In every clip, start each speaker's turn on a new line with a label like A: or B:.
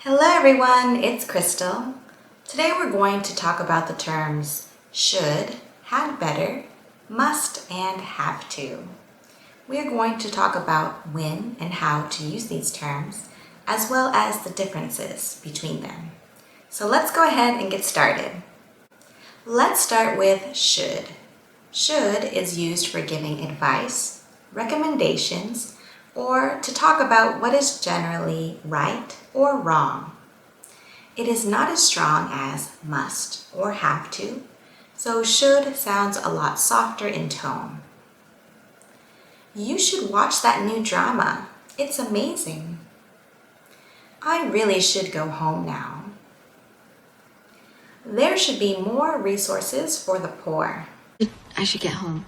A: Hello everyone, it's Crystal. Today we're going to talk about the terms should, had better, must, and have to. We are going to talk about when and how to use these terms, as well as the differences between them. So let's go ahead and get started. Let's start with should. Should is used for giving advice, recommendations, or to talk about what is generally right or wrong. It is not as strong as must or have to, so should sounds a lot softer in tone. You should watch that new drama. It's amazing. I really should go home now. There should be more resources for the poor.
B: I should get home.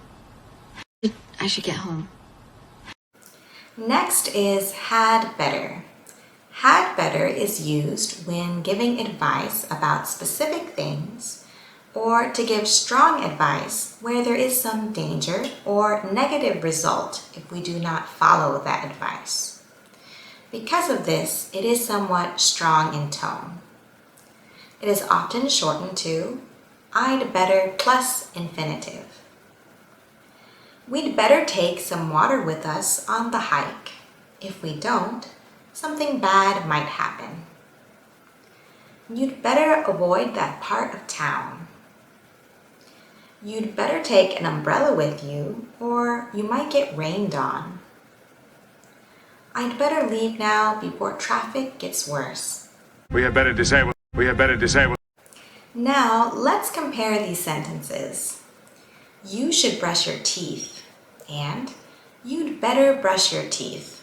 B: I should get home.
A: Next is had better. Had better is used when giving advice about specific things or to give strong advice where there is some danger or negative result if we do not follow that advice. Because of this, it is somewhat strong in tone. It is often shortened to I'd better plus infinitive. We'd better take some water with us on the hike. If we don't, something bad might happen. You'd better avoid that part of town. You'd better take an umbrella with you, or you might get rained on. I'd better leave now before traffic gets worse.
C: We had better disable.
A: Now, let's compare these sentences. You should brush your teeth, and you'd better brush your teeth.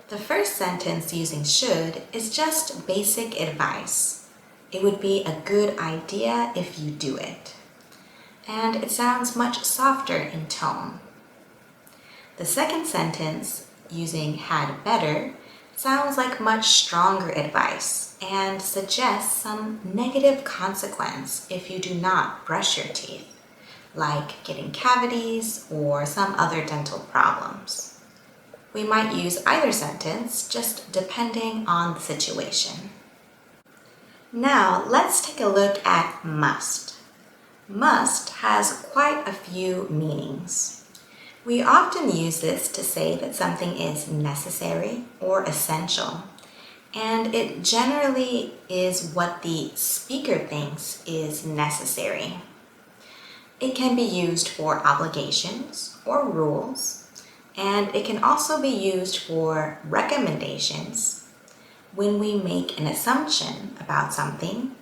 A: The first sentence using should is just basic advice. It would be a good idea if you do it. And it sounds much softer in tone. The second sentence using had better sounds like much stronger advice and suggests some negative consequence if you do not brush your teeth, like getting cavities or some other dental problems. We might use either sentence, just depending on the situation. Now, let's take a look at must. Must has quite a few meanings. We often use this to say that something is necessary or essential, and it generally is what the speaker thinks is necessary. It can be used for obligations or rules, and it can also be used for recommendations when we make an assumption about something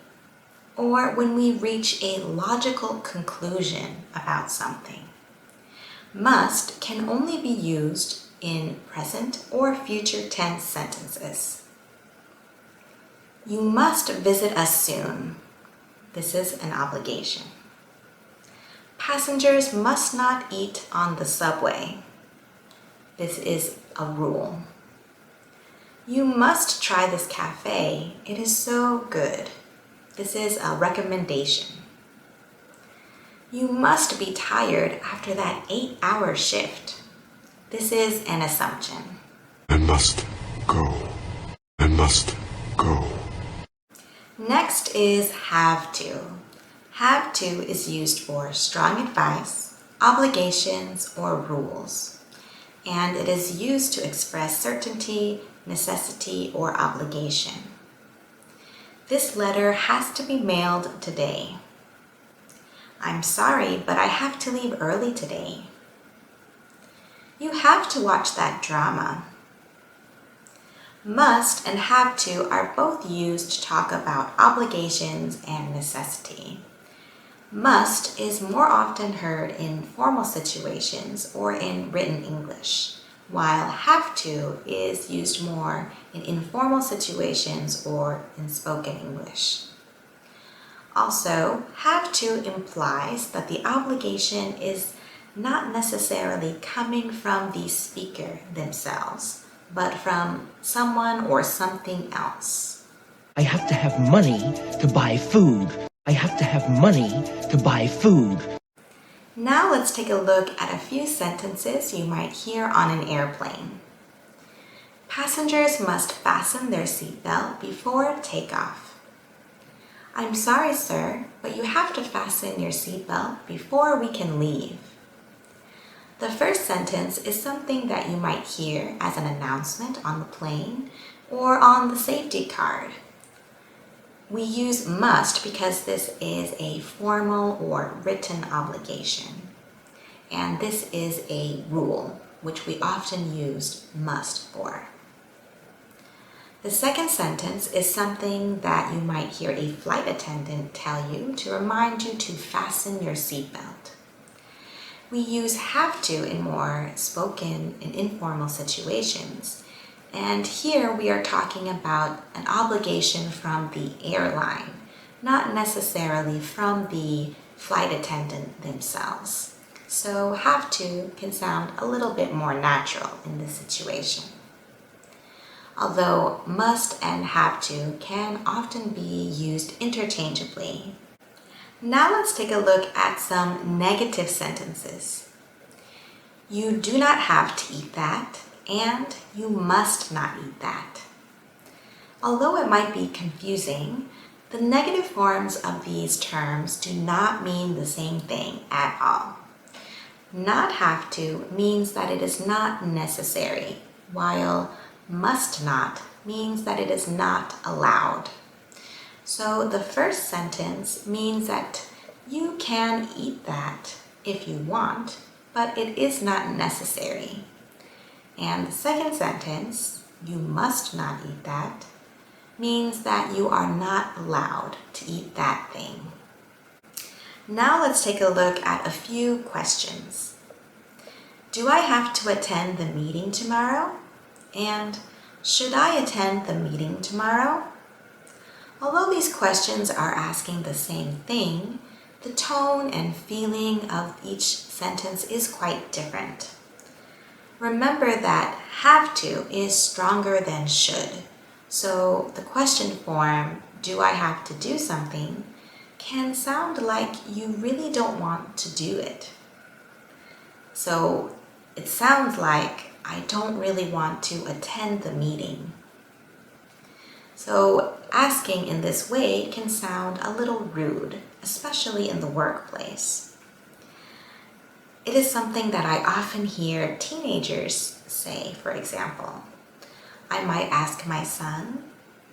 A: or when we reach a logical conclusion about something. Must can only be used in present or future tense sentences. You must visit us soon. This is an obligation. Passengers must not eat on the subway. This is a rule. You must try this cafe. It is so good. This is a recommendation. You must be tired after that 8-hour shift. This is an assumption.
C: I must go. I must go.
A: Next is have to. Have to is used for strong advice, obligations, or rules. And it is used to express certainty, necessity, or obligation. This letter has to be mailed today. I'm sorry, but I have to leave early today. You have to watch that drama. Must and have to are both used to talk about obligations and necessity. Must is more often heard in formal situations or in written English, while have to is used more in informal situations or in spoken English. Also, have to implies that the obligation is not necessarily coming from the speaker themselves, but from someone or something else.
D: I have to have money to buy food. I have to have money to buy food.
A: Now let's take a look at a few sentences you might hear on an airplane. Passengers must fasten their seatbelt before takeoff. I'm sorry, sir, but you have to fasten your seatbelt before we can leave. The first sentence is something that you might hear as an announcement on the plane or on the safety card. We use must because this is a formal or written obligation. And this is a rule, which we often use must for. The second sentence is something that you might hear a flight attendant tell you to remind you to fasten your seatbelt. We use have to in more spoken and informal situations. And here we are talking about an obligation from the airline, not necessarily from the flight attendant themselves. So have to can sound a little bit more natural in this situation. Although must and have to can often be used interchangeably. Now let's take a look at some negative sentences. You do not have to eat that, and you must not eat that. Although it might be confusing, the negative forms of these terms do not mean the same thing at all. Not have to means that it is not necessary, while must not means that it is not allowed. So the first sentence means that you can eat that if you want, but it is not necessary. And the second sentence, you must not eat that, means that you are not allowed to eat that thing. Now let's take a look at a few questions. Do I have to attend the meeting tomorrow? And should I attend the meeting tomorrow? Although these questions are asking the same thing, the tone and feeling of each sentence is quite different. Remember that have to is stronger than should. So the question form, do I have to do something, can sound like you really don't want to do it. So it sounds like I don't really want to attend the meeting. So asking in this way can sound a little rude, especially in the workplace. It is something that I often hear teenagers say, for example. I might ask my son,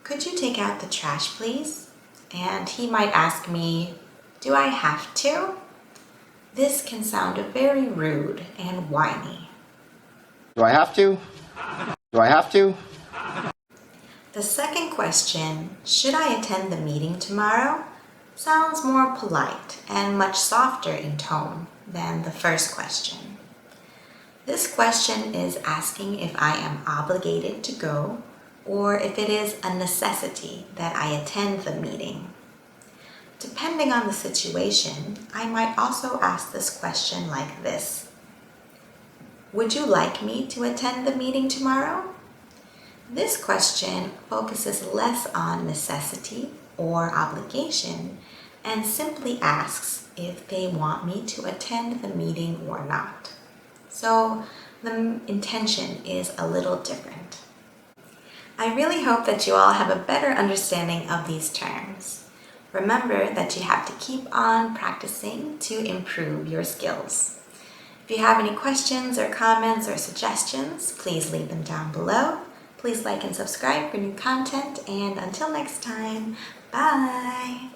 A: could you take out the trash, please? And he might ask me, do I have to? This can sound very rude and whiny.
E: Do I have to? Do I have to?
A: The second question, should I attend the meeting tomorrow, sounds more polite and much softer in tone than the first question. This question is asking if I am obligated to go or if it is a necessity that I attend the meeting. Depending on the situation, I might also ask this question like this. Would you like me to attend the meeting tomorrow? This question focuses less on necessity or obligation and simply asks if they want me to attend the meeting or not. So the intention is a little different. I really hope that you all have a better understanding of these terms. Remember that you have to keep on practicing to improve your skills. If you have any questions or comments or suggestions, please leave them down below. Please like and subscribe for new content, and until next time, bye!